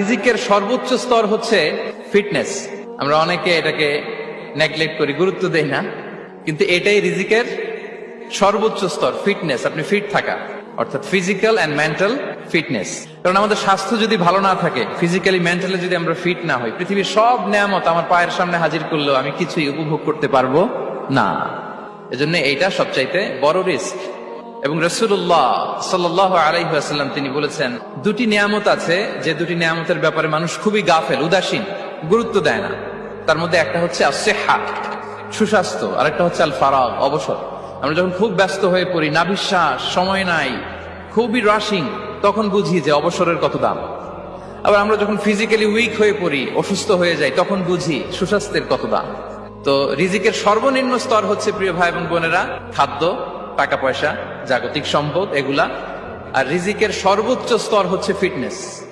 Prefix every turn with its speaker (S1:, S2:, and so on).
S1: রিজিকের সর্বোচ্চ স্তর হচ্ছে ফিটনেস। আমরা অনেকে এটাকে নেগলেক্ট করি, গুরুত্ব দেই না, কিন্তু এটাই রিজিকের সর্বোচ্চ স্তর, ফিটনেস। আপনি ফিট থাকা, অর্থাৎ ফিজিক্যাল অ্যান্ড মেন্টাল ফিটনেস। কারণ আমাদের স্বাস্থ্য যদি ভালো না থাকে, ফিজিক্যালি মেন্টালি যদি আমরা ফিট না হই, পৃথিবীর সব নেয়ামত আমার পায়ের সামনে হাজির করলেও আমি কিছুই উপভোগ করতে পারবো না। এজন্য এইটা সবচাইতে বড় রিস্ক। এবং রাসূলুল্লাহ সাল্লাল্লাহু আলাইহি ওয়াসাল্লাম তিনি বলেছেন, দুটি নিয়ামত আছে যে দুটি নিয়ামতের ব্যাপারে মানুষ খুবই গাফেল, উদাসীন, গুরুত্ব দেয় না। তার মধ্যে একটা হচ্ছে as-সিহ্হা, সুস্বাস্থ্য, আর একটা হচ্ছে আল ফারাগ, অবসর। আমরা যখন খুব ব্যস্ত হয়ে পড়ি, নাভিশ্বাস, সময় নাই, খুবই রাশিং, তখন বুঝি যে অবসরের কত দাম। আবার আমরা যখন ফিজিক্যালি উইক হয়ে পড়ি, অসুস্থ হয়ে যাই, তখন বুঝি সুস্বাস্থ্যের কত দাম। তো রিজিকের সর্বনিম্ন স্তর হচ্ছে, প্রিয় ভাই এবং বোনেরা, খাদ্য, টাকা পয়সা, জাগতিক সম্পদ, এগুলা। আর রিজিকের সর্বোচ্চ স্তর হচ্ছে ফিটনেস।